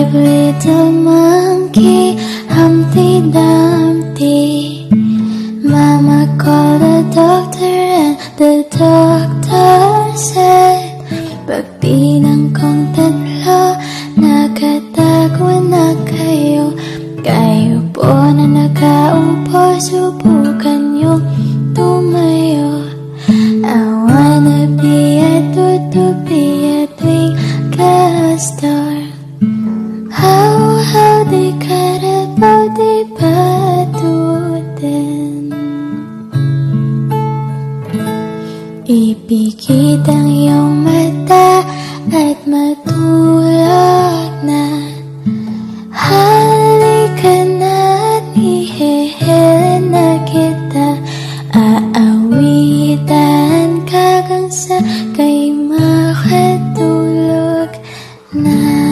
Brave little monkey, Humpty Dumpty. Mama called the doctor and the doctor said, pagbilang kong tatlo, nakatago na kayo. Kayo po na nakaupo, subukan yung tumayo. I wanna be a tutu, be a twinkle star. How di karabaw, di patutin. Ipikit ang iyong mata at matulog na. Halika na at ihihil na kita. Aawitan ka hanggang sa kay makatulog na.